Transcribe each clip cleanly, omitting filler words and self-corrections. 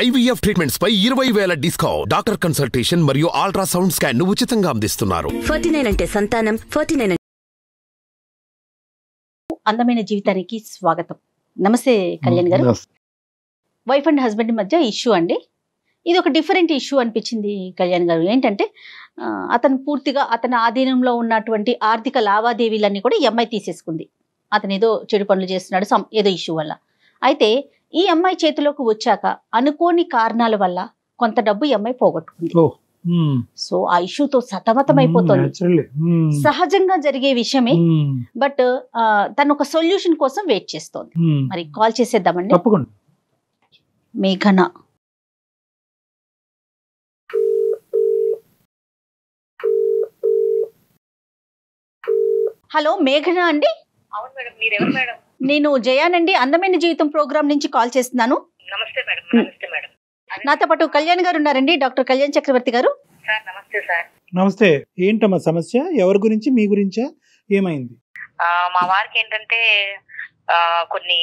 IVF treatments పై 20,000 discount. Doctor consultation మరియు ultrasound scan ను ఉచితంగా అందిస్తున్నారు. 49 అంటే సంతానం, 49 అందమైన జీవితానికి స్వాగతం. నమస్తే కళ్యాణ్ గారు. వైఫ్ అండ్ హస్బెండ్ మధ్య ఇష్యూ అండి. ఇది ఒక డిఫరెంట్ ఇష్యూ అనిపించింది కళ్యాణ్ గారు. ఏంటంటే అతను పూర్తిగా అతని ఆధీనంలో ఉన్నటువంటి ఆర్థిక లావాదేవీలన్నీ కూడా ఈ అమ్మాయి తీసేసుకుంది. అతను ఏదో చెడు పనులు చేస్తున్నాడు ఏదో ఇష్యూ వల్ల. అయితే ఈ అమ్మాయి చేతిలోకి వచ్చాక అనుకోని కారణాల వల్ల కొంత డబ్బు ఈ అమ్మాయి పోగొట్టుకుంది. సో ఆ ఇష్యూతో సతమతం అయిపోతుంది. సహజంగా జరిగే విషయమే. బట్ తను ఒక సొల్యూషన్ కోసం వెయిట్ చేస్తోంది. మరి కాల్ చేసేద్దామండి. మేఘన. హలో మేఘన అండి. అవును మేడం, మీరెవరు మేడం? నేను జయానండి, అందమైన జీవితం ప్రోగ్రామ్ నుంచి కాల్ చేస్తున్నాను. నమస్తే మేడం. నమస్తే మేడం. నాతో పాటు కళ్యాణ్ గారు ఉన్నారండి, డాక్టర్ కళ్యాణ్ చక్రవర్తి గారు. సార్ నమస్తే సార్. నమస్తే. ఏంటమ్మా సమస్య? ఎవరి గురించి? మీ గురించా? ఏమైంది? మా వారికి ఏంటంటే కొన్ని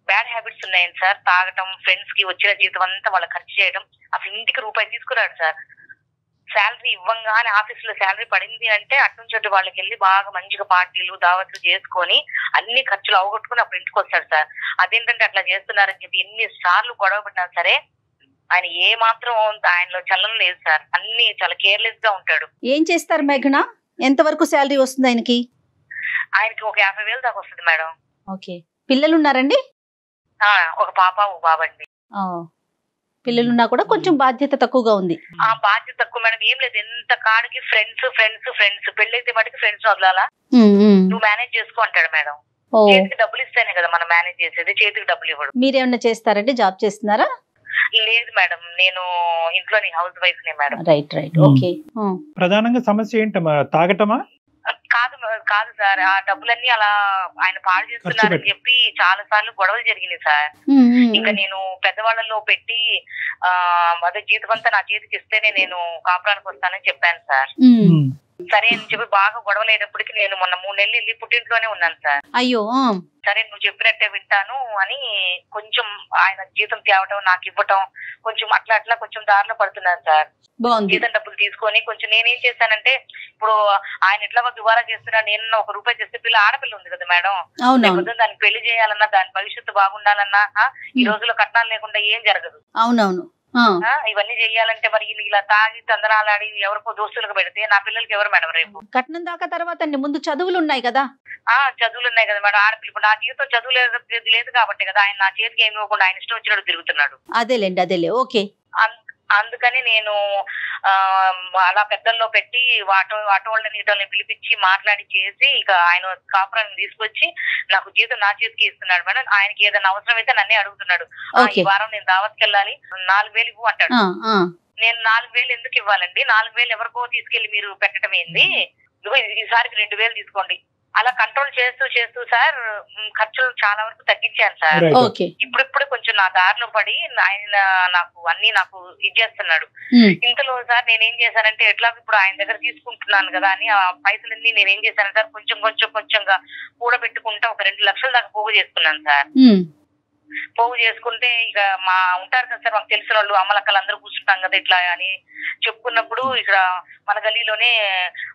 బ్యాడ్ హ్యాబిట్స్ ఉన్నాయండి సార్. తాగటం, ఫ్రెండ్స్ కి వచ్చిన జీతం అంతా వాళ్ళ ఖర్చు చేయడం. అసలు ఇంటికి రూపాయి తీసుకురాడు సార్. శాలరీ ఇవ్వంగానే ఆఫీస్ లో శాలరీ పడింది అంటే అటు వాళ్ళకి వెళ్ళి బాగా మంచిగా పార్టీలు దావత్లు చేసుకొని అన్ని ఖర్చులు అవగొట్టుకుని అప్పుడు ఇంటికి వస్తాడు సార్. అదేంటంటే అట్లా చేస్తున్నారని చెప్పి ఎన్ని సార్లు గొడవ పడినా సరే ఆయన ఏ మాత్రం ఆయనలో చలనం లేదు సార్. అన్ని చాలా కేర్లెస్ గా ఉంటాడు. ఏం చేస్తారు మేఘన? ఎంతవరకు శాలరీ వస్తుంది ఆయనకి? ఆయనకి ఒక 50,000 దాకా వస్తుంది మేడం. ఓకే. పిల్లలు ఉన్నారండి? ఒక పాప ఒక బాబండి. పిల్లలున్నా కూడా కొంచెం బాధ్యత తక్కువగా ఉంది. ఆ బాధ్యత తక్కువ మేడం. ఏం లేదు, ఎంత కాడికి ఫ్రెండ్స్ ఫ్రెండ్స్ ఫ్రెండ్స్ పెళ్ళైతే మటుకు ఫ్రెండ్స్ వదలాలా, నువ్వు మేనేజ్ చేసుకో అంటాడు మేడం. చేతికి డబ్బులు ఇస్తేనే కదా మనం మేనేజ్ చేసేది, చేతికి డబ్బులు ఇవ్వడు. మీరేమన్నా చేస్తారంటే జాబ్ చేస్తున్నారా? లేదు మేడం, నేను ఇంట్లోని హౌస్ వైఫ్ నే మేడం. Right right. ఓకే. ప్రధానంగా సమస్య ఏంటమ్మా? తాగటమా? కాదు సార్, ఆ డబ్బులన్నీ అలా ఆయన పాడు చేస్తున్నారని చెప్పి చాలా సార్లు గొడవలు జరిగినాయి సార్. ఇంకా నేను పెద్దవాళ్ళలో పెట్టి అదే జీతం అంతా నా చేతికి ఇస్తేనే నేను కాపురానికి వస్తానని చెప్పాను సార్. సరే అని చెప్పి బాగా గొడవలు అయినప్పటికీ నేను మొన్న 3 నెలలు వెళ్ళి పుట్టింట్లోనే ఉన్నాను సార్. అయ్యో. సరే నువ్వు చెప్పినట్టే వింటాను అని కొంచెం ఆయన జీతం తేవటం నాకు ఇవ్వటం కొంచెం అట్లా కొంచెం దారిలో పడుతున్నాను సార్. జీతం డబ్బులు తీసుకొని కొంచెం నేనేం చేశానంటే, ఇప్పుడు ఆయన ఎట్లా దుబారా చేస్తున్నాడు, నేను 1 రూపాయి చేస్తే పిల్ల ఆడపిల్ల ఉంది కదా మేడం, దానికి పెళ్లి చేయాలన్నా దాని భవిష్యత్తు బాగుండాలన్నా ఈ రోజుల్లో కట్నాలు లేకుండా ఏం జరగదు. అవునవును. ఇవన్నీ చెయ్యాలంటే మరి ఇలా తాగి తందనాలాడి ఎవరికో దోస్తులకు పెడితే నా పిల్లలకి ఎవరు మేడం రేపు? కట్నం దాకా తర్వాత ముందు చదువులు ఉన్నాయి కదా. చదువులు ఉన్నాయి కదా మేడం. ఆడపిల్ల ఇప్పుడు నా జీవితం చదువు లేదు కాబట్టి కదా ఆయన నా చేతికి ఏమి ఇవ్వకుండా ఆయన ఇష్టం వచ్చినట్టు తిరుగుతున్నాడు. అదేలేండి, అదేలే. ఓకే. అందుకని నేను అలా పెద్దల్లో పెట్టి ఆటో వాళ్ళని ఇటోళ్ళని పిలిపించి మాట్లాడి చేసి ఇక ఆయన కాపురాన్ని తీసుకొచ్చి నాకు జీతం నా చేతికి ఇస్తున్నాడు మేడం. ఆయనకి ఏదైనా అవసరం అయితే నన్నే అడుగుతున్నాడు. ఈ వారం నేను దావత్కి వెళ్ళాలి, 4,000 ఇవ్వు అంటాడు. నేను 4,000 ఎందుకు ఇవ్వాలండి? 4,000 ఎవరికో తీసుకెళ్లి మీరు పెట్టడం ఏంది? ఈసారికి 2,000 తీసుకోండి. అలా కంట్రోల్ చేస్తూ సార్ ఖర్చులు చాలా వరకు తగ్గించాను సార్. ఇప్పుడు కొంచెం నా దారిలో పడి ఆయన నాకు ఇచ్చేస్తున్నాడు. ఇంతలో సార్ నేనేం చేశానంటే, ఎట్లా ఇప్పుడు ఆయన దగ్గర తీసుకుంటున్నాను కదా అని ఆ పైసలన్నీ నేనేం చేశాను సార్, కొంచెంగా కూడబెట్టుకుంటా ఒక 2 లక్షల దాకా పోగు చేసుకున్నాను సార్. పోగు చేసుకుంటే ఇక ఉంటారు కదా సార్ మాకు తెలిసిన వాళ్ళు, అమ్మలక్కలు అందరూ కూర్చుంటాం కదా ఇట్లా అని చెప్పుకున్నప్పుడు, ఇక్కడ మన గల్లీలోనే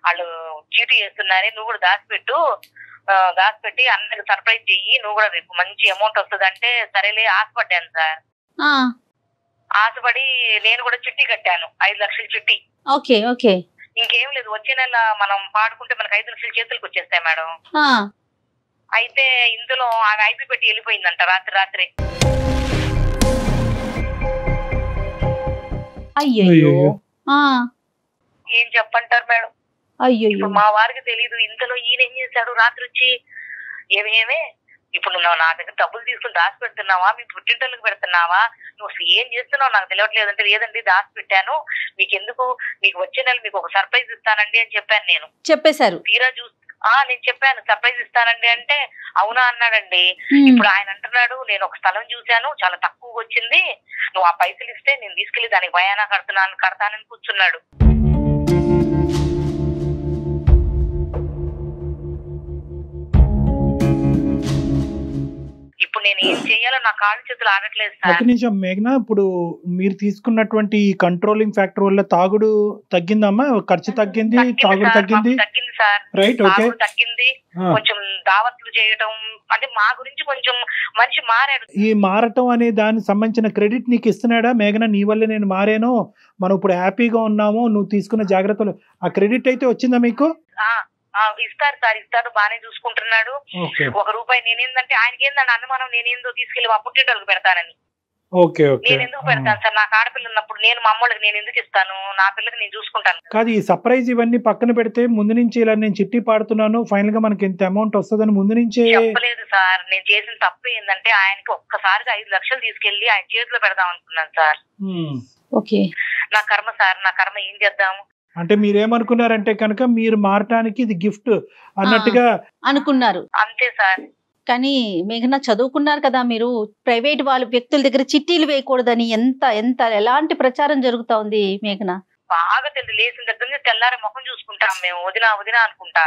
వాళ్ళు చీటీ చేస్తున్నారే, నువ్వు కూడా దాచిపెట్టి అందరికి సర్ప్రైజ్ చెయ్యి, నువ్వు కూడా రేపు మంచి అమౌంట్ వస్తుంది అంటే సరేలే ఆశపడ్డాను సార్. ఆశపడి నేను కూడా చిట్టి కట్టాను, 5 లక్షల చిట్టి. Okay okay. ఇంకేం లేదు, వచ్చే నెల మనం పాడుకుంటే మనకు 5 లక్షల చేతులకు వచ్చేస్తాయి మేడం. అయితే ఇందులో ఆమె ఐపీ పెట్టి వెళ్ళిపోయిందంట రాత్రే. అయ్యో. ఏం చెప్పంటారు మేడం? అయ్యో. మా వారికి తెలీదు. ఇంతలో ఈయన ఏం చేశాడు, రాత్రి వచ్చి ఏమే ఇప్పుడు నువ్వు నా దగ్గర డబ్బులు తీసుకుని దాచి పెడుతున్నావా, మీ పుట్టింటోళ్ళకి పెడుతున్నావా, నువ్వు అసలు ఏం చేస్తున్నావు నాకు తెలియట్లేదు అంటే, లేదండి దాచి పెట్టాను, మీకు వచ్చే నెల మీకు ఒక సర్ప్రైజ్ ఇస్తానండి అని చెప్పాను. నేను చెప్పేశారు. తీరా చూస్తే నేను చెప్పాను సర్ప్రైజ్ ఇస్తానండి అంటే, అవునా అన్నాడండి. ఇప్పుడు ఆయన అంటున్నాడు, నేను ఒక స్థలం చూశాను చాలా తక్కువ వచ్చింది, నువ్వు ఆ పైసలు ఇస్తే నేను తీసుకెళ్లి దానికి భయానా కడతానని కూర్చున్నాడు. ఇప్పుడు నేను ఏం చేయాలో నా కాళ్ళు చేతులు ఆగట్లేదు ఒక సార్. నిమిషం మేఘనా, ఇప్పుడు మీరు తీసుకున్నటువంటి ఈ కంట్రోలింగ్ ఫ్యాక్టర్ వల్ల తాగుడు తగ్గిందమ్మా, ఖర్చు తగ్గింది, తాగుడు తగ్గింది, తగ్గింది సార్, రైట్? ఓకే, తాగుడు తగ్గింది, కొంచెం దావత్లు చేయటం, అంటే మా గురించి కొంచెం మనిషి మారాడు. ఈ మారటం అనే దానికి సంబంధించిన క్రెడిట్ నీకు ఇస్తున్నాడా మేఘనా? నీ వల్లే నేను మారాను, మనం ఇప్పుడు హ్యాపీగా ఉన్నాము, నువ్వు తీసుకున్న జాగ్రత్తలు, ఆ క్రెడిట్ అయితే వచ్చిందా మీకు? ఇస్తారు సార్, ఇస్తారు, బానే చూసుకుంటున్నాడు. ₹1 నేనేందంటే ఆయనకి ఏందంటే అనుమానం, నేనేందో తీసుకెళ్లి మా పుట్టింటోళ్ళకి పెడతానని. నేను ఎందుకు పెడతాను సార్? నాకు ఆడపిల్ల ఉన్నప్పుడు నేను మా అమ్మోళ్ళకి నేను ఎందుకు ఇస్తాను? నా పిల్లకి నేను చూసుకుంటాను. కాదు, ఈ సర్ప్రైజ్ ఇవన్నీ పక్కన పెడితే ముందు నుంచి ఇలా నేను చిట్టి పాడుతున్నాను, ఫైనల్ గా మనకి ఎంత అమౌంట్ వస్తుందని ముందు నుంచే చెప్పలేదు సార్. నేను చేసిన తప్పు ఏంటంటే ఆయనకి ఒక్కసారిగా 5 లక్షలు తీసుకెళ్లి ఆయన చేతిలో పెడదాం అనుకున్నాను సార్. ఓకే, నా కర్మ సార్, నా కర్మ, ఏం చేద్దాము? అంటే మీరేమనుకున్నారంటే కనుక మీరు మారటానికి ఇది గిఫ్ట్ అన్నట్టుగా అనుకున్నారు. అంతే సార్. కానీ మేఘనా చదువుకున్నారు కదా మీరు, ప్రైవేట్ వాళ్ళ వ్యక్తుల దగ్గర చిట్టీలు వేయకూడదని ఎంత ఎంత ఎలాంటి ప్రచారం జరుగుతా ఉంది మేఘనా? బాగా తెలియదు, లేచిన దగ్గర నుంచి తెల్లారి ముఖం చూసుకుంటాం మేము, వదినా వదినా అనుకుంటా.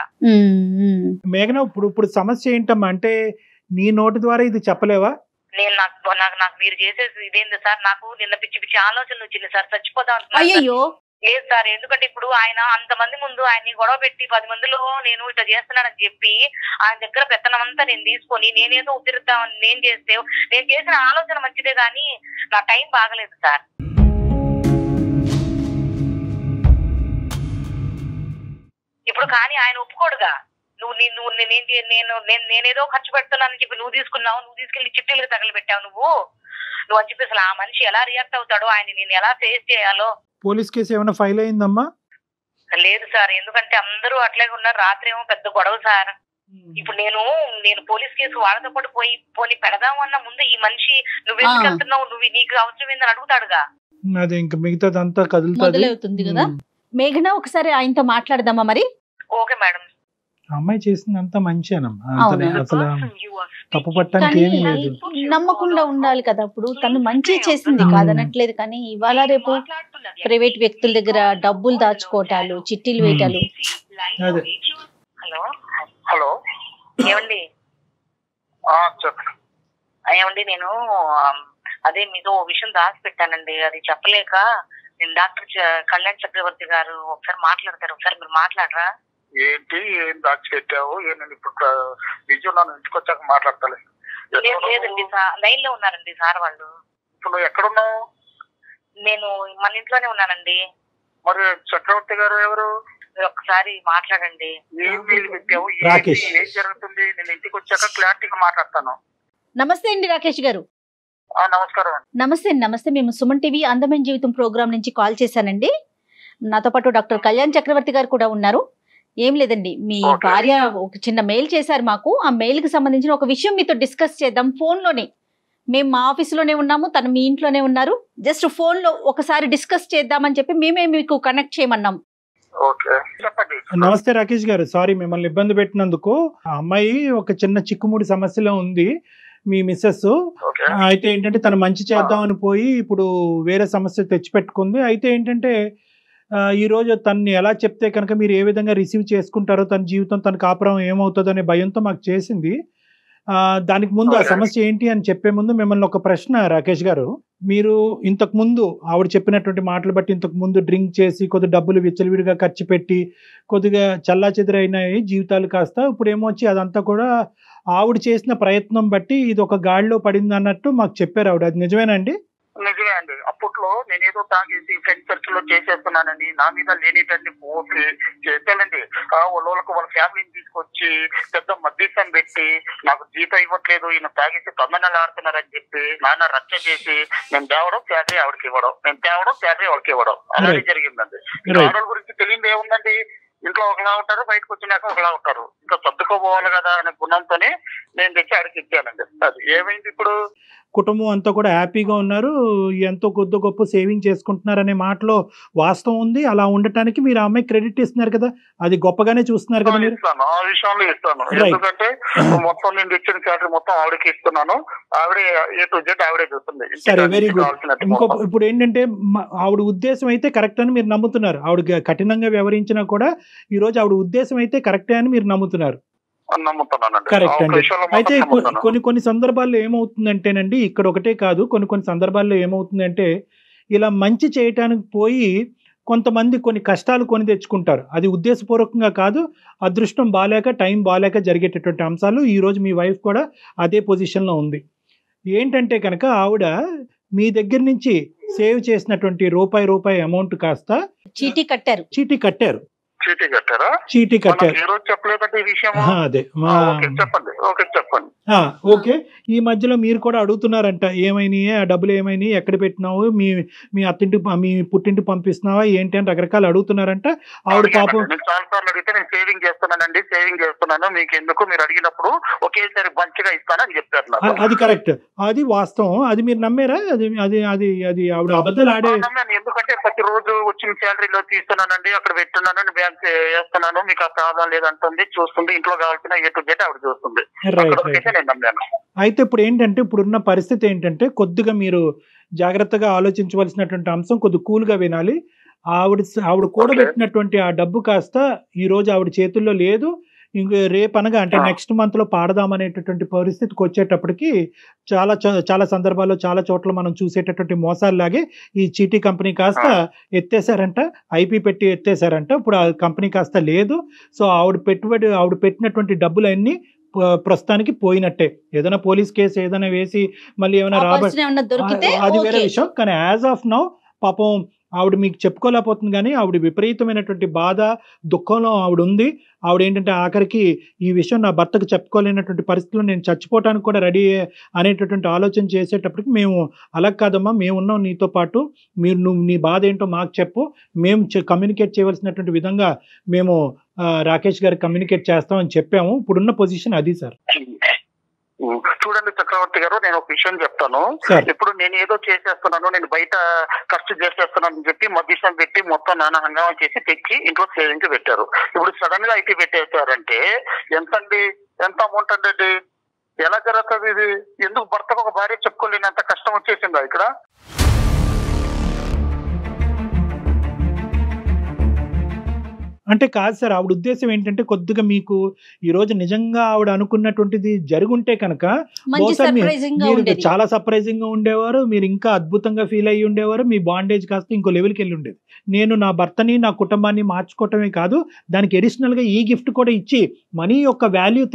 మేఘనా, ఇప్పుడు సమస్య ఏంటమ్మా? అంటే నీ నోటి ద్వారా ఇది చెప్పలేవా? నేను నాకు మీరు చేసేది ఇదేంది సార్? నాకు నిన్న పిచ్చి పిచ్చి ఆలోచనలు వచ్చింది సార్, చచ్చిపోదాం అనుకున్నాను. అయ్యో లేదు సార్, ఎందుకంటే ఇప్పుడు ఆయన అంతమంది ముందు ఆయన్ని గొడవ పెట్టి 10 మందిలో నేను ఇట్లా చేస్తున్నానని చెప్పి ఆయన దగ్గర పెత్తనమంతా నేను తీసుకొని నేనేదో ఉద్ధరిద్దామని నేను చేస్తే, నేను చేసిన ఆలోచన మంచిదే కానీ నా టైం బాగలేదు సార్. ఇప్పుడు కానీ ఆయన ఒప్పుకోడుగా, నేనేదో ఖర్చు పెడుతున్నానని చెప్పి నువ్వు తీసుకున్నావు, నువ్వు తీసుకెళ్లి చిట్టీలకు తగలబెట్టావు నువ్వు అని చెప్పి అసలు ఆ మనిషి ఎలా రియాక్ట్ అవుతాడో, ఆయన నేను ఎలా ఫేస్ చేయాలో. పోలీస్ కేసు ఏమైనా ఫైల్ అయిందమ్మా? లేదు సార్, ఎందుకంటే అందరూ అట్లాగే ఉన్నారు. రాత్రి ఏమో పెద్ద గొడవ సార్. ఇప్పుడు నేను పోలీస్ కేసు వాళ్ళతో పాటు పోనీ పెడదామన్న ముందు ఈ మనిషి నువ్వు ఎందుకు వెళ్తున్నావు, నీకు అవసరం ఏందని అడుగుతాడుగా. అదే ఇంకా మిగతాదంతా కదులుతుంది కదా. మేఘనా, ఒకసారి ఆయనతో మాట్లాడదామా మరి? Okay madam. అమ్మాయి చేసిందంతా మంచిదేనమ్మా, అసలు తప్పు పట్టడానికి ఏమీ లేదు. నమ్మకుండా ఉండాలి కదా. ఇప్పుడు తను మంచి చేసింది కాదనట్లేదు, కానీ ఇవాళ రేపు ప్రైవేట్ వ్యక్తుల దగ్గర డబ్బులు దాచుకోవటాలు, చిట్టీలు వేయటాలు. హలో హలో, ఏమండి? ఏమండి, నేను అదే మీతో ఓ విషయం దాచిపెట్టానండి, అది చెప్పలేక నేను డాక్టర్ కళ్యాణ్ చక్రవర్తి గారు ఒకసారి మాట్లాడతారు, ఒకసారి మీరు మాట్లాడరా? ఏంటి, ఏం దాచిపెట్టావు? నేను ఇప్పుడు నిజం నన్ను ఇంటికి వచ్చాక మాట్లాడతాను. లేదండి, లైన్ లో ఉన్నారండి సార్ వాళ్ళు. ఇప్పుడు నువ్వు ఎక్కడున్నావు? నేను మన ఇంట్లోనే ఉన్నానండి. మరి చక్రవర్తి గారు ఎవరు? మీరు ఒక్కసారి మాట్లాడండి. ఏం వీలు పెట్టావు, ఏం జరుగుతుంది? నేను ఇంటికి వచ్చాక క్లారిటీగా మాట్లాడతాను. నమస్తే అండి రాకేష్ గారు. నమస్కారం. నమస్తే. మేము సుమన్ టీవీ అందమైన జీవితం ప్రోగ్రామ్ నుంచి కాల్ చేశానండి. నాతో పాటు డాక్టర్ కళ్యాణ్ చక్రవర్తి గారు కూడా ఉన్నారు. ఏం లేదండి, మీ భార్య ఒక చిన్న మెయిల్ చేశారు మాకు. ఆ మెయిల్ కి సంబంధించిన ఒక విషయం మీతో డిస్కస్ చేద్దాం ఫోన్ లోనే. మేము మా ఆఫీసులోనే ఉన్నాము, తను మీ ఇంట్లోనే ఉన్నారు. జస్ట్ ఫోన్ లో ఒకసారి డిస్కస్ చేద్దామని చెప్పి మేమే మీకు కనెక్ట్ చేయమన్నాం. నమస్తే రాకేష్ గారు, సారీ మిమ్మల్ని ఇబ్బంది పెట్టినందుకు. ఆ అమ్మాయి ఒక చిన్న చిక్కుముడి సమస్యలో ఉంది, మీ మిస్సెస్. అయితే ఏంటంటే తను మంచి చేద్దామని పోయి ఇప్పుడు వేరే సమస్య తెచ్చిపెట్టుకుంది. అయితే ఏంటంటే ఈ రోజు తనని ఎలా చెప్తే కనుక మీరు ఏ విధంగా రిసీవ్ చేసుకుంటారో, తన జీవితం, తన కాపురం ఏమవుతుందో అనే భయంతో మాకు చేసింది. దానికి ముందు ఆ సమస్య ఏంటి అని చెప్పే ముందు మిమ్మల్ని ఒక ప్రశ్న రాకేష్ గారు. మీరు ఇంతకు ముందు ఆవిడ చెప్పినటువంటి మాటలు బట్టి ఇంతకు ముందు డ్రింక్ చేసి కొద్ది డబ్బులు విచ్చలవిడిగా ఖర్చు పెట్టి కొద్దిగా చల్లాచెదురైనాయి జీవితాలు కాస్త, ఇప్పుడు ఏమొచ్చి అదంతా కూడా ఆవిడ చేసిన ప్రయత్నం బట్టి ఇది ఒక గాడిలో పడింది అన్నట్టు మాకు చెప్పారు ఆవిడ. అది నిజమేనండి? నిజమే అండి. అప్పట్లో నేనేదో తాగేసి ఫ్రెండ్ సర్కిల్ లో చేసేస్తున్నానని నా మీద లేనిటన్ని పోసి చేశానండి. వాళ్ళకి వాళ్ళ ఫ్యామిలీని తీసుకొచ్చి పెద్ద మధ్యస్థం పెట్టి నాకు జీతం ఇవ్వట్లేదు, ఈయన తాగేసి తొందరలు ఆడుతున్నారని చెప్పి నాన్న రచ్చ చేసి నేను తేవడం శాలరీ ఆవిడకి ఇవ్వడం, నేను తేవడం శాలరీ ఆవిడకి ఇవ్వడం అలాగే జరిగిందండి. ఆడవాళ్ళ గురించి తెలియదు ఏముందండి, ఇంట్లో ఒకలా ఉంటారు, బయటకు వచ్చినాక ఒకలా ఉంటారు. ఇంకా సర్దుకోపోవాలి కదా అనే గుణంతోనే నేను తెచ్చి ఆడికి ఇచ్చానండి. అది ఏమైంది, ఇప్పుడు కుటుంబం అంతా కూడా హ్యాపీగా ఉన్నారు, ఎంతో కొద్ది గొప్ప సేవింగ్ చేసుకుంటున్నారు అనే మాటలో వాస్తవం ఉంది. అలా ఉండటానికి మీరు ఆ అమ్మాయి క్రెడిట్ ఇస్తున్నారు కదా, అది గొప్పగానే చూస్తున్నారు కదా మీరు? ఇస్తాను, ఆ విషయంలో ఇస్తాను. ఎందుకంటే మొత్తం నేను తెచ్చిన శాలరీ మొత్తం ఆవిడకి ఇస్తున్నాను, ఆవిడే ఏ టు జెడ్ ఆవిడే చూస్తుంది. సరే, వెరీ గుడ్. ఇప్పుడు ఏంటంటే ఆవిడ ఉద్దేశం అయితే కరెక్ట్ అని మీరు నమ్ముతున్నారు. ఆవిడ కఠినంగా వ్యవహరించినా కూడా ఈ రోజు ఆవిడ ఉద్దేశం అయితే కరెక్టే అని మీరు నమ్ముతున్నారు. నమ్ముతున్నానండి. కరెక్ట్ ఆ అండి. విషయంలో అయితే మాత్రం నమ్ముతాను. కొన్ని సందర్భాల్లో ఏమవుతుందంటేనండి, ఇక్కడ ఒకటే కాదు, కొన్ని సందర్భాల్లో ఏమవుతుందంటే ఇలా మంచి చేయటానికి పోయి కొంతమంది కొన్ని కష్టాలు కొని తెచ్చుకుంటారు. అది ఉద్దేశపూర్వకంగా కాదు, అదృష్టం బాలేక టైం బాలేక జరిగేటటువంటి అంశాలు. ఈరోజు మీ వైఫ్ కూడా అదే పొజిషన్లో ఉంది. ఏంటంటే కనుక ఆవిడ మీ దగ్గర నుంచి సేవ్ చేసినటువంటి రూపాయి అమౌంట్ కాస్త చీటీ కట్టారు. చీటీ కట్టారా? చీటీ కట్టారు. ఈ రోజు చెప్పలేదంటే ఈ విషయం. అదే చెప్పండి. ఓకే చెప్పండి. ఓకే. ఈ మధ్యలో మీరు కూడా అడుగుతున్నారంట, ఏమైనాయి ఆ డబ్బులు, ఏమైనాయి, ఎక్కడ పెట్టినావు, మీ అత్తింటి మీ పుట్టింటి పంపిస్తున్నావా ఏంటి అని రకరకాలు అడుగుతున్నారంట. ఆవిడ పాపం చాలా సార్లు అడిగితే నేను సేవింగ్ చేస్తున్నాను, మీకు ఎందుకు, మీరు అడిగినప్పుడు ఒకేసారి మంచిగా ఇస్తానని చెప్పారు. అది కరెక్ట్, అది వాస్తవం. అది మీరు నమ్మారా? అది అది అది అది ఆవిడ అబద్ధాలు ఆడే. ఎందుకంటే ప్రతిరోజు వచ్చిన శాలరీలో తీస్తున్నానండి, అక్కడ పెట్టున్నానని బ్యాంక్ వేస్తున్నాను, మీకు ఆ ఆదాయం లేదంటుంది, చూస్తుంది, ఇంట్లో కావాల్సిన ఏ టు జెడ్ ఆవిడ చూస్తుంది. అయితే ఇప్పుడు ఏంటంటే, ఇప్పుడున్న పరిస్థితి ఏంటంటే, కొద్దిగా మీరు జాగ్రత్తగా ఆలోచించవలసినటువంటి అంశం, కొద్దిగా కూల్గా వినాలి. ఆవిడ కూడబెట్టినటువంటి ఆ డబ్బు కాస్త ఈ రోజు ఆవిడ చేతుల్లో లేదు. ఇంక రేపనగా అంటే నెక్స్ట్ మంత్ లో పాడదామనేటటువంటి పరిస్థితికి వచ్చేటప్పటికి చాలా సందర్భాల్లో చాలా చోట్ల మనం చూసేటటువంటి మోసాల్లాగే ఈ చీటీ కంపెనీ కాస్త ఎత్తేసారంట, ఐపీ పెట్టి ఎత్తేసారంట. ఇప్పుడు ఆ కంపెనీ కాస్త లేదు. సో ఆవిడ పెట్టినటువంటి డబ్బులన్నీ ప్రస్తుతానికి పోయినట్టే. ఏదైనా పోలీస్ కేసు ఏదైనా వేసి మళ్ళీ ఏమైనా అది వేరే విషయం. కానీ యాజ్ ఆఫ్ నౌ పాపం ఆవిడ మీకు చెప్పుకోలేకపోతుంది, కానీ ఆవిడ విపరీతమైనటువంటి బాధ, దుఃఖంలో ఆవిడ ఉంది. ఆవిడ ఏంటంటే ఆఖరికి ఈ విషయం నా భర్తకు చెప్పుకోలేనటువంటి పరిస్థితుల్లో నేను చచ్చిపోవటానికి కూడా రెడీ అనేటటువంటి ఆలోచన చేసేటప్పటికి, మేము అలా కాదమ్మా, మేము ఉన్నాం నీతో పాటు, నువ్వు నీ బాధ ఏంటో మాకు చెప్పు, మేము కమ్యూనికేట్ చేయవలసినటువంటి విధంగా మేము రాకేష్ గారికి కమ్యూనికేట్ చేస్తామని చెప్పాము. ఇప్పుడున్న పొజిషన్ అది సార్. చూడండి చక్రవర్తి గారు, నేను ఒక విషయం చెప్తాను. ఇప్పుడు నేను ఏదో చేసేస్తున్నాను, నేను బయట ఖర్చు చేసేస్తున్నాను అని చెప్పి మధ్యస్థం పెట్టి మొత్తం నానా హంగామా చేసి తెచ్చి ఇంట్లో సేవింగ్ పెట్టారు. ఇప్పుడు సడన్ గా ఐటీ పెట్టేశారంటే ఎంత అమౌంట్ అండి? ఎలా జరుగుతుంది ఇది? ఎందుకు భర్తకు ఒక భార్య చెప్పుకోలేనంత కష్టం వచ్చేసిందా ఇక్కడ? అంటే కాదు సార్, ఆవిడ ఉద్దేశం ఏంటంటే, కొద్దిగా మీకు ఈ రోజు నిజంగా ఆవిడ అనుకున్నటువంటిది జరుగుంటే కనుక మీరు చాలా సర్ప్రైజింగ్ గా ఉండేవారు, మీరు ఇంకా అద్భుతంగా ఫీల్ అయ్యి ఉండేవారు, మీ బాండేజ్ కాస్త ఇంకో లెవెల్కి వెళ్ళి ఉండేది. నేను నా భర్తని నా కుటుంబాన్ని మార్చుకోవటమే కాదు, దానికి అడిషనల్ గా ఈ గిఫ్ట్ కూడా ఇచ్చి మనీ యొక్క వాల్యూ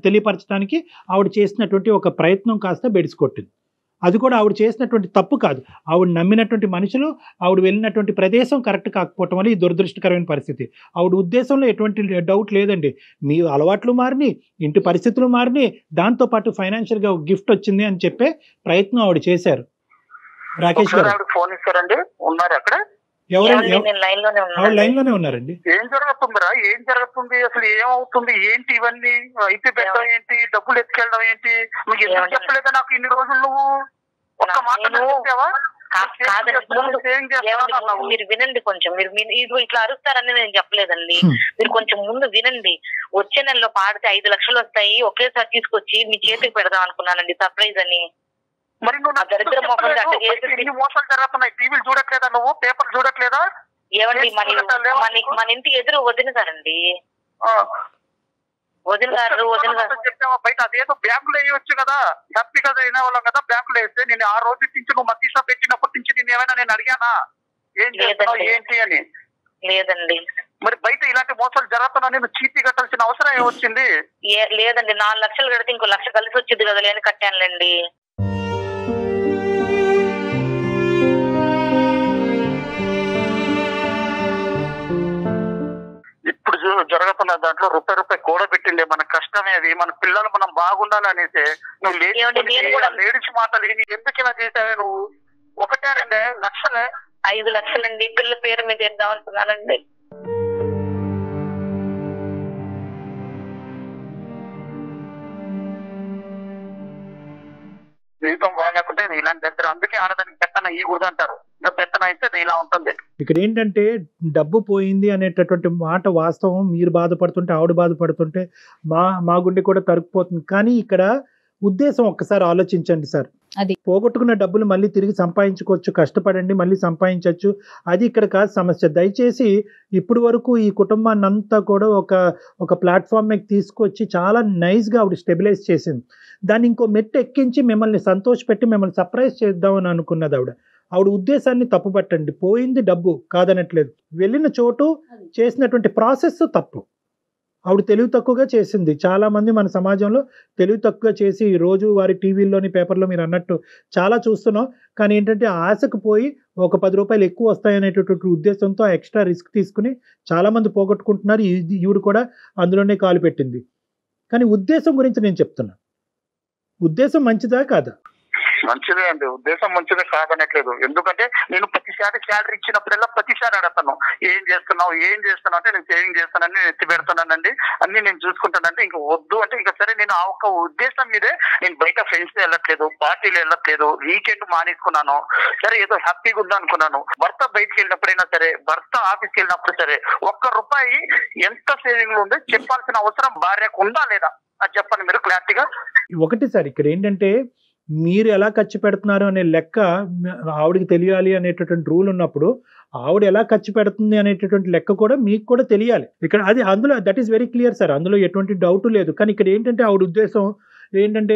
తెలియపరచడానికి ఆవిడ చేసినటువంటి ఒక ప్రయత్నం కాస్త బెడిసికొట్టింది. అది కూడా ఆవిడ చేసినటువంటి తప్పు కాదు, ఆవిడ నమ్మినటువంటి మనుషులు, ఆవిడ వెళ్ళినటువంటి ప్రదేశం కరెక్ట్ కాకపోవటం వల్ల ఈ దురదృష్టకరమైన పరిస్థితి. ఆవిడ ఉద్దేశంలో ఎటువంటి డౌట్ లేదండి. మీ అలవాట్లు మారిని, ఇంటి పరిస్థితులు మారిని, దాంతోపాటు ఫైనాన్షియల్ గా గిఫ్ట్ వచ్చింది అని చెప్పే ప్రయత్నం ఆవిడ చేశారు. రాకేష్ గారు ఫోన్ ఇస్తారండి, ఉన్నారు అక్కడ? ఆవిడ లైన్ లోనే ఉన్నారండి. ఏం జరుగుతుంది అసలు? ఏమవుతుంది ఏంటి? ఇవన్నీ అయితే పెట్టడం ఏంటి, డబ్బులు ఎత్తుకెళ్ళడం ఏంటి? మీకు ఎందుకు చెప్పలేదా నాకు ఇన్ని రోజులు? నువ్వు ఒక్క మాట చెప్పావా? మీరు వినండి కొంచెం. మీరు ఇట్లా అరుస్తారని నేను చెప్పలేదండి. మీరు కొంచెం ముందు వినండి. వచ్చే నెలలో పాడితే 5 లక్షలు వస్తాయి, ఒకేసారి తీసుకొచ్చి మీ చేతికి పెడదాం అనుకున్నానండి, సర్ప్రైజ్ అని. మరి నువ్వు మోసాలు జరుగుతున్నాయి, టీవీలు చూడట్లేదా, నువ్వు పేపర్లు చూడట్లేదా? ఏమండి మన ఇంటి ఎదురు వదిలినారండి, వదిన గారు చెప్పావా? బయట అదేదో బ్యాంకులో వేయవచ్చు కదా, హ్యాపీగా వినేవాళ్ళం కదా. బ్యాంకులో వేస్తే నేను ఆ రోజు నుంచి నువ్వు మధ్య షాప్ పెట్టినప్పటి నుంచి నేను ఏమైనా నేను అడిగానా ఏం చేస్తావు ఏంటి అని? లేదండి. మరి బయట ఇలాంటి మోసాలు జరుగుతున్నా నేను చీటీ కట్టాల్సిన అవసరం ఏమొచ్చింది? లేదండి, 4 లక్షలు కడితే ఇంకో 1 లక్ష కలిసి వచ్చింది కదా, లేని కట్టానులేండి. ఇప్పుడు జరుగుతున్న దాంట్లో రూపాయి కూడా పెట్టిండే మన కష్టమే అది. మన పిల్లలు మనం బాగుండాలి అనేసి నువ్వు లేడీస్ మాటలు ఎందుకు ఇలా చేసావే నువ్వు? 1-2 లక్షలే? 5 లక్షలండి, పిల్లల పేరు మీద వేద్దాం అనుకున్నానండి. జీవితం బాగాలేకుంటే ఇలాంటి దగ్గర, అందుకే ఆడదానికి పెత్తన ఈ కూడా అంటారు, పెత్తన అయితే ఇలా ఉంటుంది. ఇక్కడ ఏంటంటే డబ్బు పోయింది అనేటటువంటి మాట వాస్తవం. మీరు బాధపడుతుంటే, ఆవిడ బాధపడుతుంటే మా గుండె కూడా తరుక్కుపోతుంది. కానీ ఇక్కడ ఉద్దేశం ఒక్కసారి ఆలోచించండి సార్. అది పోగొట్టుకున్న డబ్బులు మళ్ళీ తిరిగి సంపాదించుకోవచ్చు, కష్టపడండి మళ్ళీ సంపాదించవచ్చు. అది ఇక్కడ కాదు సమస్య. దయచేసి ఇప్పుడు వరకు ఈ కుటుంబాన్ని అంతా కూడా ఒక ప్లాట్ఫామ్ మీద తీసుకొచ్చి చాలా నైస్గా ఆవిడ స్టెబిలైజ్ చేసింది. దాన్ని ఇంకో మెట్టు ఎక్కించి మిమ్మల్ని సంతోషపెట్టి మిమ్మల్ని సర్ప్రైజ్ చేద్దామని అనుకున్నది ఆవిడ ఉద్దేశాన్ని తప్పుపట్టండి. పోయింది డబ్బు కాదనట్లేదు, వెళ్ళిన చోటు చేసినటువంటి ప్రాసెస్ తప్పు. ఆవిడ తెలివి తక్కువగా చేసింది. చాలామంది మన సమాజంలో తెలివి తక్కువగా చేసి రోజు వారి టీవీల్లోని పేపర్లో మీరు అన్నట్టు చాలా చూస్తున్నాం. కానీ ఏంటంటే ఆశకు పోయి ఒక 10 రూపాయలు ఎక్కువ వస్తాయనేటటువంటి ఉద్దేశంతో ఎక్స్ట్రా రిస్క్ తీసుకుని చాలామంది పోగొట్టుకుంటున్నారు. ఈవిడ కూడా అందులోనే కాలు పెట్టింది. కానీ ఉద్దేశం గురించి నేను చెప్తున్నా, ఉద్దేశం మంచిదా కాదా? మంచిదే అండి, ఉద్దేశం మంచిదే కాదనట్లేదు. ఎందుకంటే నేను ప్రతిసారి శాలరీ ఇచ్చినప్పుడల్లా ప్రతిసారి అడతాను, ఏం చేస్తున్నావు అంటే నేను సేవింగ్ చేస్తానని నేను ఎత్తి పెడుతున్నానండి, అన్ని నేను చూసుకుంటానంటే ఇంకా వద్దు అంటే ఇంకా సరే. నేను ఆ ఒక్క ఉద్దేశం మీదే నేను బయట ఫ్రెండ్స్ వెళ్ళట్లేదు, పార్టీలు వెళ్ళట్లేదు, వీకెండ్ మానేసుకున్నాను. సరే ఏదో హ్యాపీగా ఉందా అనుకున్నాను. భర్త బయటకు వెళ్ళినప్పుడైనా సరే, భర్త ఆఫీస్కి వెళ్ళినప్పుడు సరే, ₹1 ఎంత సేవింగ్ లో ఉందో చెప్పాల్సిన అవసరం భార్యకు ఉందా లేదా అది చెప్పండి మీరు క్లారిటీగా. ఒకటి సార్, ఇక్కడ ఏంటంటే మీరు ఎలా ఖర్చు పెడుతున్నారు అనే లెక్క ఆవిడకి తెలియాలి అనేటటువంటి రూల్ ఉన్నప్పుడు ఆవిడ ఎలా ఖర్చు పెడుతుంది అనేటటువంటి లెక్క కూడా మీకు కూడా తెలియాలి. ఇక్కడ అది అందులో that is very clear sir, అందులో ఎటువంటి డౌట్ లేదు. కానీ ఇక్కడ ఏంటంటే ఆవిడ ఉద్దేశం ఏంటంటే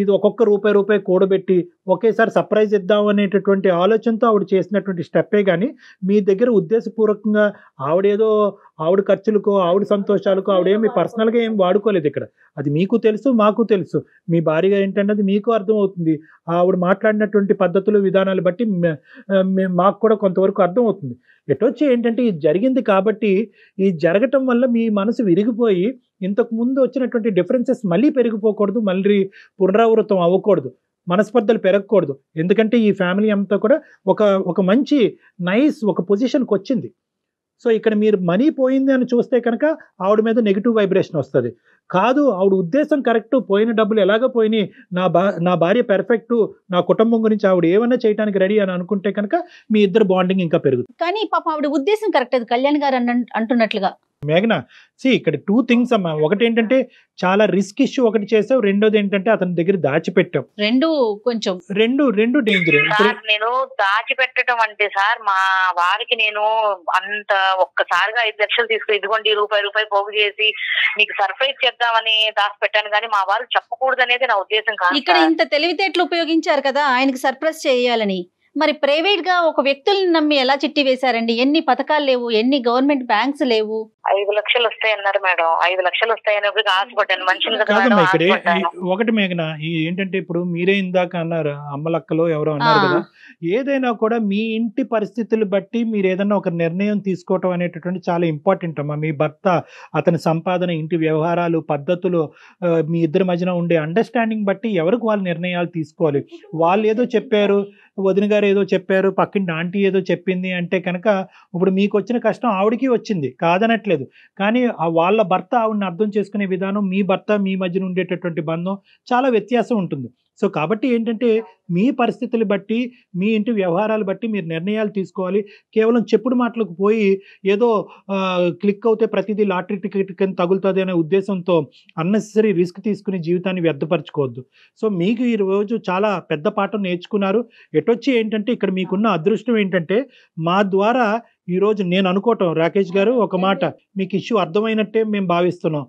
ఇది ఒక్కొక్క రూపాయి కూడబెట్టి ఒకేసారి సర్ప్రైజ్ ఇద్దాం అనేటటువంటి ఆలోచనతో ఆవిడ చేసినటువంటి స్టెప్పే. కానీ మీ దగ్గర ఉద్దేశపూర్వకంగా ఆవిడ ఖర్చులకు, ఆవిడ సంతోషాలకు ఆవిడేమి పర్సనల్గా ఏం వాడుకోలేదు ఇక్కడ. అది మీకు తెలుసు, మాకు తెలుసు. మీ భార్యగా ఏంటంటే అది మీకు అర్థమవుతుంది. ఆవిడ మాట్లాడినటువంటి పద్ధతులు, విధానాలు బట్టి మాకు కూడా కొంతవరకు అర్థమవుతుంది. ఎటొచ్చి ఏంటంటే ఇది జరిగింది కాబట్టి ఈ జరగటం వల్ల మీ మనసు విరిగిపోయి ఇంతకు ముందు వచ్చినటువంటి డిఫరెన్సెస్ మళ్ళీ పెరిగిపోకూడదు, మళ్ళీ పునరావృతం అవ్వకూడదు, మనస్పర్ధలు పెరగకూడదు. ఎందుకంటే ఈ ఫ్యామిలీ అంతా కూడా ఒక మంచి ఒక పొజిషన్కి వచ్చింది. సో ఇక్కడ మీరు మనీ పోయింది అని చూస్తే కనుక ఆవిడ మీద నెగిటివ్ వైబ్రేషన్ వస్తుంది. కాదు, ఆవిడ ఉద్దేశం కరెక్ట్, పోయిన డబ్బులు ఎలాగ పోయినాయి, నా భార్య పెర్ఫెక్ట్, నా కుటుంబం గురించి ఆవిడ ఏమన్నా చేయడానికి రెడీ అని అనుకుంటే కనుక మీ ఇద్దరు బాండింగ్ ఇంకా పెరుగుతుంది. కానీ పాప ఆవిడ ఉద్దేశం కరెక్ట్, అది కళ్యాణ్ గారు అంటున్నట్లుగా. మేఘన, ఇక్కడ 2 థింగ్స్ అమ్మా. ఒకటి ఏంటంటే చాలా రిస్క్ ఇష్యూ ఒకటి చేసావు, రెండోది ఏంటంటే అతని దగ్గర దాచిపెట్టావు. రెండు డేంజర్. నేను దాచిపెట్టడం అంటే సార్, మా వారికి నేను అంత ఒక్కసారిగా 5 లక్షలు తీసుకుని ఇదిగోండి రూపాయి పోగు చేసి మీకు సర్ప్రైజ్ చేద్దామని దాచిపెట్టాను. కానీ మా వారు చెప్పకూడదు అనేది నా ఉద్దేశం కాదు. ఇక్కడ ఇంత తెలివితేటలు ఉపయోగించారు కదా ఆయనకి సర్ప్రైజ్ చేయాలని. మరి ప్రైవేట్ గా ఒక వ్యక్తుల్ని నమ్మి ఎలా చిట్టి వేశారండి? ఎన్ని పథకాలు లేవు, ఎన్ని గవర్నమెంట్ బ్యాంక్స్ లేవు. 5 లక్షలు వస్తాయన్నారు మేడం. 5 లక్షలు వస్తాయని ఆశపడ్డాను మనుషులు. ఒకటి మేఘన, ఏంటంటే ఇప్పుడు మీరే ఇందాక అన్నారు, అమ్మలక్కలో ఎవరో అన్నారు కదా, ఏదైనా కూడా మీ ఇంటి పరిస్థితులు బట్టి మీరు ఏదైనా ఒక నిర్ణయం తీసుకోవటం అనేటటువంటి చాలా ఇంపార్టెంట్ అమ్మా. మీ భర్త, అతని సంపాదన, ఇంటి వ్యవహారాలు, పద్ధతులు, మీ ఇద్దరి మధ్యన ఉండే అండర్స్టాండింగ్ బట్టి ఎవరికి వాళ్ళు నిర్ణయాలు తీసుకోవాలి. వాళ్ళు ఏదో చెప్పారు, వదిన గారు ఏదో చెప్పారు, పక్కింటి ఆంటీ ఏదో చెప్పింది అంటే కనుక ఇప్పుడు మీకు వచ్చిన కష్టం ఆవిడకి వచ్చింది కాదనట్లేదు. కానీ వాళ్ళ భర్త ఆవిడని అర్థం చేసుకునే విధానం, మీ భర్త మీ మధ్యన ఉండేటటువంటి బంధం చాలా వ్యత్యాసం ఉంటుంది. సో కాబట్టి ఏంటంటే మీ పరిస్థితులు బట్టి, మీ ఇంటి వ్యవహారాలు బట్టి మీరు నిర్ణయాలు తీసుకోవాలి. కేవలం చెప్పుడు మాటలకు పోయి ఏదో క్లిక్ అవుతే ప్రతిదీ లాటరీ టికెట్ కింద తగులుతుంది అనే ఉద్దేశంతో అన్నెసరీ రిస్క్ తీసుకుని జీవితాన్ని వ్యర్థపరచుకోవద్దు. సో మీకు ఈ రోజు చాలా పెద్ద పాఠం నేర్చుకున్నారు. ఎటొచ్చి ఏంటంటే ఇక్కడ మీకున్న అదృష్టం ఏంటంటే మా ద్వారా ఈరోజు నేను అనుకోవటం, రాకేష్ గారు ఒక మాట, మీకు ఇష్యూ అర్థమైనట్టే మేము భావిస్తున్నాం.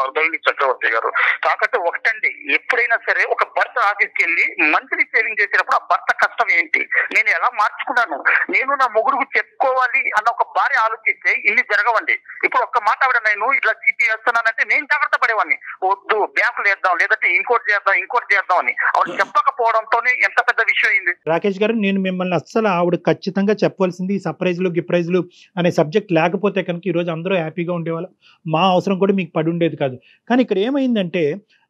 అర్థమైంది చక్రవర్తి గారు. కాకపోతే ఒకటండి, ఎప్పుడైనా సరే ఒక భర్త ఆఫీస్కి వెళ్ళి మంత్లీ సేవింగ్ చేసినప్పుడు ఆ భర్త కష్టం ఏంటి, నేను ఎలా మార్చుకున్నాను, నేను నా మొగుడుకు చెప్పుకోవాలి అన్న ఒక భార్య ఆలోచిస్తే ఇన్ని జరగవండి. ఇప్పుడు ఒక్క మాట ఆవిడ నేను ఇట్లా చీటీ వేస్తున్నానంటే నేను జాగ్రత్త పడేవాడిని, వద్దు బ్యాంకులు వేద్దాం, లేదంటే ఇంకోటి చేద్దాం అని ఆవిడ చెప్పకపోవడంతోనే ఎంత పెద్ద విషయం అయింది. రాకేష్ గారు, నేను మిమ్మల్ని అస్సలు ఆవిడ ఖచ్చితంగా చెప్పవలసింది ఈ సర్ప్రైజ్లు గిప్రైజ్లు అనే సబ్జెక్ట్ లేకపోతే కనుక ఈరోజు అందరూ హ్యాపీగా ఉండేవాళ్ళు, మా అవసరం కూడా మీకు పడి ఉండేది కాదు. కానీ ఇక్కడ ఏమైందంటే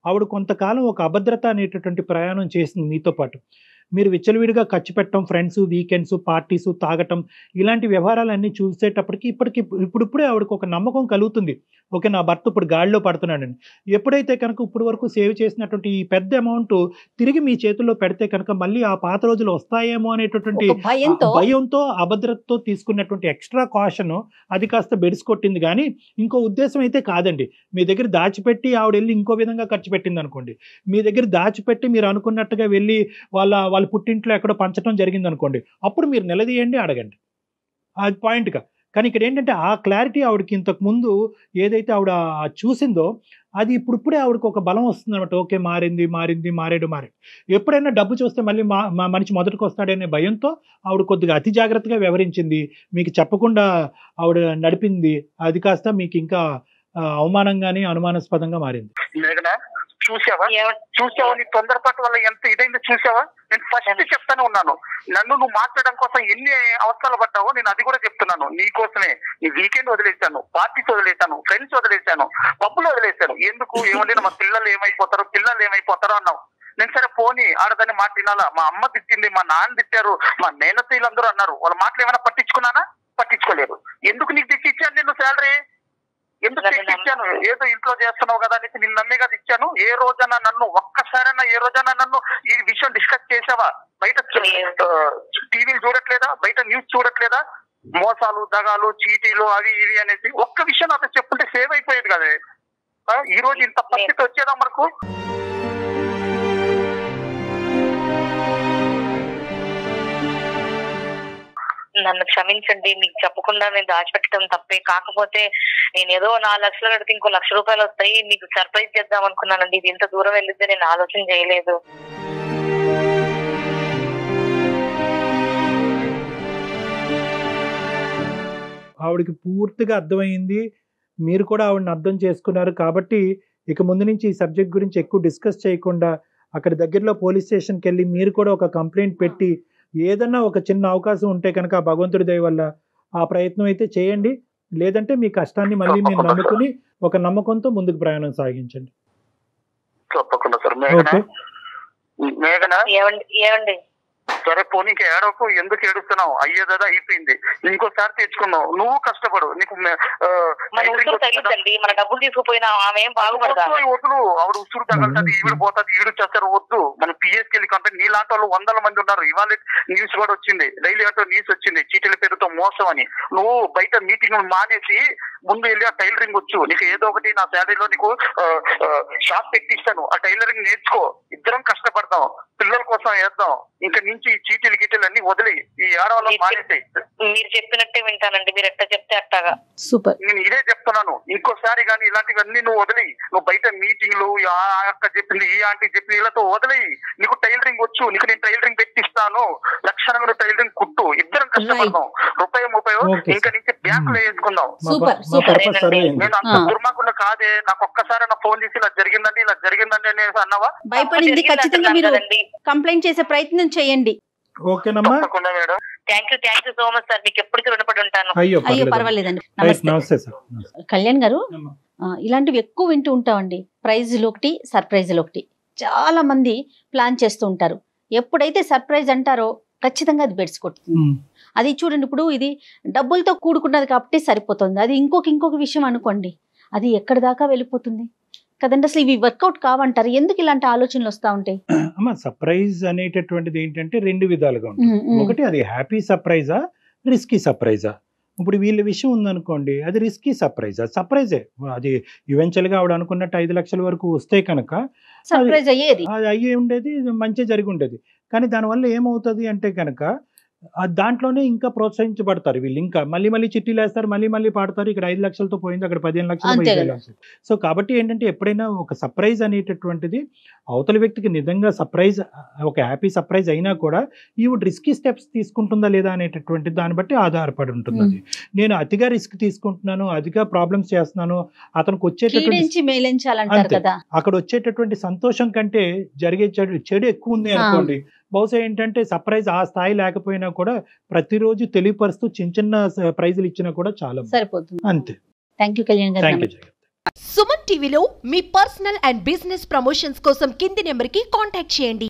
ఆవిడ కొంతకాలం ఒక అభద్రత అనేటటువంటి ప్రయాణం చేసింది మీతో పాటు. మీరు విచ్చలవిడిగా ఖర్చు పెట్టడం, ఫ్రెండ్స్, వీకెండ్స్, పార్టీస్, తాగటం, ఇలాంటి వ్యవహారాలన్నీ చూసేటప్పటికి ఇప్పుడిప్పుడే ఆవిడకి ఒక నమ్మకం కలుగుతుంది. ఓకే, నా భర్త ఇప్పుడు గాడిలో పడుతున్నాడని. ఎప్పుడైతే కనుక ఇప్పుడు వరకు సేవ్ చేసినటువంటి ఈ పెద్ద అమౌంట్ తిరిగి మీ చేతుల్లో పెడితే కనుక మళ్ళీ ఆ పాత రోజులు వస్తాయేమో అనేటటువంటి భయంతో, అభద్రతతో తీసుకున్నటువంటి ఎక్స్ట్రా కాషన్ అది కాస్త బెడిసికొట్టింది. కానీ ఇంకో ఉద్దేశం అయితే కాదండి. మీ దగ్గర దాచిపెట్టి ఆవిడ వెళ్ళి ఇంకో విధంగా ఖర్చు పెట్టింది అనుకోండి, మీ దగ్గర దాచిపెట్టి మీరు అనుకున్నట్టుగా వెళ్ళి వాళ్ళ పుట్టింట్లో ఎక్కడో పంచడం జరిగింది అనుకోండి, అప్పుడు మీరు నిలదీయండి, అడగండి. అది పాయింట్గా. కానీ ఇక్కడ ఏంటంటే ఆ క్లారిటీ ఆవిడకి ఇంతకు ముందు ఏదైతే ఆవిడ చూసిందో అది ఇప్పుడిప్పుడే ఆవిడకి ఒక బలం వస్తుంది అనమాట. ఓకే, మారాడు. ఎప్పుడైనా డబ్బు చూస్తే మళ్ళీ మా మనిషి మొదటికి వస్తాడనే భయంతో ఆవిడ కొద్దిగా అతి జాగ్రత్తగా వ్యవహరించింది. మీకు చెప్పకుండా ఆవిడ నడిపింది. అది కాస్త మీకు ఇంకా అవమానంగానే అనుమానాస్పదంగా మారింది. చూసావా నీ తొందరపాటు వల్ల ఎంత ఇదైందో చూసావా? నేను ఫస్ట్ చెప్తానే ఉన్నాను, నన్ను నువ్వు మాట్లాడడం కోసం ఎన్ని అవస్థలు పడ్డావో నేను అది కూడా చెప్తున్నాను. నీకోసమే నీ వీకెండ్ వదిలేశాను, పార్టీస్ వదిలేశాను, ఫ్రెండ్స్ వదిలేశాను, పబ్బులు వదిలేశాను. ఎందుకు? ఏమంటే మా పిల్లలు ఏమైపోతారో అన్నావు. నేను సరే పోనీ ఆడదాన్ని మాట వినాలా? మా అమ్మ తిట్టింది, మా నాన్న తిట్టారు, మా మేనత్తయ్యలందరూ అన్నారు. వాళ్ళ మాటలు ఏమైనా పట్టించుకున్నానా? పట్టించుకోలేదు. ఎందుకు నీకు తెచ్చిచ్చాను నేను శాలరీ? ఎందుకు తెచ్చిచ్చాను? ఏదో ఇంట్లో చేస్తున్నావు కదా అనేసి నిన్ను నమ్మే కదా ఇచ్చాను. ఏ రోజైనా నన్ను ఈ విషయం డిస్కస్ చేసావా? బయట టీవీలు చూడట్లేదా? బయట న్యూస్ చూడట్లేదా? మోసాలు, దగాలు, చీటీలు, అవి ఇవి అనేసి ఒక్క విషయం నాతో చెప్పుంటే సేవ్ అయిపోయేది కదా. ఈ రోజు ఇంత పరిస్థితి వచ్చేదా మనకు? నన్ను క్షమించండి, మీకు చెప్పకుండా నేను దాచిపెట్టడం తప్పే. కాకపోతే నేను ఏదో 4 లక్షలు కడితే ఇంకో 1,00,000 రూపాయలు వస్తాయి, మీకు సర్ప్రైజ్ చేద్దాం అనుకున్నానండి. ఇది ఇంత దూరం వెళ్ళిద్దే నేను ఆలోచన చేయలేదు. ఆవిడకి పూర్తిగా అర్థమైంది, మీరు కూడా ఆవిడని అర్థం చేసుకున్నారు. కాబట్టి ఇక ముందు నుంచి ఈ సబ్జెక్ట్ గురించి ఎక్కువ డిస్కస్ చేయకుండా అక్కడ దగ్గరలో పోలీస్ స్టేషన్కి వెళ్ళి మీరు కూడా ఒక కంప్లైంట్ పెట్టి ఏదన్నా ఒక చిన్న అవకాశం ఉంటే కనుక భగవంతుడి దయ వల్ల ఆ ప్రయత్నం అయితే చేయండి. లేదంటే మీ కష్టాన్ని మళ్ళీ మీరు నమ్ముకుని ఒక నమ్మకంతో ముందుకు ప్రయాణం సాగించండి. తప్పకుండా సార్. ఏమండి సరే పోనీ ఇంకా ఏడవకు. ఎందుకు ఏడుస్తున్నావు? అయ్యేదా అయిపోయింది, ఇంకోసారి తెచ్చుకున్నావు. నువ్వు కష్టపడు. నీకు మన డబ్బులు తీసుకుపోయినా ఆమె వద్దు. ఆవిడ ఉసురు తగలుతుంది, ఈవిడ పోతుంది, ఈవిడ చేస్తారు. వద్దు. మన పిఎస్కి వెళ్ళి కంపెనీ నీలాంటి వాళ్ళు 100 మంది ఉన్నారు. ఇవాళ న్యూస్ కూడా వచ్చింది, డైలీ ఆటో న్యూస్ వచ్చింది, చీటీల పేరుతో మోసం అని. నువ్వు బయట మీటింగ్ మానేసి ముందు వెళ్ళి ఆ టైలరింగ్ వచ్చు. నీకు ఏదో ఒకటి నా శాలరీలో నీకు షాప్ పెట్టిస్తాను, ఆ టైలరింగ్ నేర్చుకో. ఇద్దరం కష్టపడతాం, పిల్లల కోసం వేద్దాం. ఇంకా నుంచి చీటీలు గీటీలు అన్ని వదిలి ఈ ఆడవాళ్ళని మానేసాయి. మీరు చెప్పినట్టే వింటానండి, మీరు ఎట్లా చెప్తే అట్టగా. సూపర్. నేను ఇదే చెప్తున్నాను, ఇంకోసారి కానీ ఇలాంటివన్నీ నువ్వు వదిలి, నువ్వు బయట మీటింగ్లు ఆ అక్క చెప్పింది, ఈ ఆంటీ చెప్పింది, వీళ్ళతో వదిలి. నీకు టైలరింగ్ వచ్చు, నీకు నేను టైలరింగ్ పెట్టిస్తాను, లక్షణంగా టైలరింగ్ కుట్టు. ఇద్దరం కష్టపడదాం, ₹30 ఇంకా నుంచి బ్యాంకులో వేసుకుందాం. నేను అంత దుర్మార్గులు కాదే. నాకు ఒక్కసారి నా ఫోన్ చేసి ఇలా జరిగిందండి అనేసి అన్నావా? భయపడింది. ఖచ్చితంగా మీరు కంప్లైంట్ చేసే ప్రయత్నం చేయండి. ఓకేనమ్మా. Madam, thank you so much sir. మీకు ఎప్పటికీ రుణపడి ఉంటాను. అయ్యో పర్వాలేదండి. నమస్తే కళ్యాణ్ గారు. ఇలాంటివి ఎక్కువ వింటూ ఉంటామండి. ప్రైజ్లు ఒకటి, సర్ప్రైజ్లు ఒకటి. చాలా మంది ప్లాన్ చేస్తూ ఉంటారు. ఎప్పుడైతే సర్ప్రైజ్ అంటారో ఖచ్చితంగా అది బెడ్స్ కొట్టుతుంది. అది చూడండి, ఇప్పుడు ఇది డబ్బులతో కూడుకున్నది కాబట్టి సరిపోతుంది. అది ఇంకొక విషయం అనుకోండి, అది ఎక్కడి దాకా వెళ్ళిపోతుంది కదండి. అసలు ఇవి వర్కౌట్ కావంటారు. ఎందుకు ఇలాంటి ఆలోచనలు వస్తూ ఉంటాయి? అమ్మ, సర్ప్రైజ్ అనేటటువంటిది ఏంటంటే 2 విధాలుగా ఉంటుంది. ఒకటి, అది హ్యాపీ సర్ప్రైజా, రిస్కీ సర్ప్రైజా. ఇప్పుడు వీళ్ళ విషయం ఉందనుకోండి, అది రిస్కీ సర్ప్రైజే. అది ఈవెన్చువల్గా ఆవిడ అనుకున్నట్టు 5 లక్షల వరకు వస్తే కనుక సర్ప్రైజ్ అయ్యేది, అది అయ్యే ఉండేది, మంచి జరిగి ఉండేది. కానీ దానివల్ల ఏమవుతుంది అంటే కనుక దాంట్లోనే ఇంకా ప్రోత్సహించబడతారు వీళ్ళు. ఇంకా మళ్ళీ చిట్టీలు వేస్తారు, మళ్ళీ పాడతారు. ఇక్కడ 5 లక్షలతో పోయింది, అక్కడ 15 లక్షలు, 15 లక్షలు. సో కాబట్టి ఏంటంటే ఎప్పుడైనా ఒక సర్ప్రైజ్ అనేటటువంటిది అవతల వ్యక్తికి నిజంగా సర్ప్రైజ్, ఒక హ్యాపీ సర్ప్రైజ్ అయినా కూడా ఈవిడ రిస్కీ స్టెప్స్ తీసుకుంటుందా లేదా అనేటటువంటి దాన్ని బట్టి ఆధారపడి ఉంటుంది. అది నేను అతిగా రిస్క్ తీసుకుంటున్నాను, అతిగా ప్రాబ్లమ్స్ చేస్తున్నాను, అతనికి వచ్చేటటువంటి అక్కడ వచ్చేటటువంటి సంతోషం కంటే జరిగే చెడు ఎక్కువ ఉంది అనుకోండి, బహుశా ఏంటంటే సర్ప్రైజ్ ఆ స్థాయి లేకపోయినా కూడా ప్రతిరోజు తెలియపరుస్తూ చిన్న ప్రైజులు ఇచ్చినా కూడా చాలా సరిపోతుంది. అంతే. థ్యాంక్ యూ కళ్యాణ్ గారు. సుమన్ టీవీలో మీ పర్సనల్ అండ్ బిజినెస్ ప్రమోషన్స్ కోసం కింది నెంబర్కి కాంటాక్ట్ చేయండి.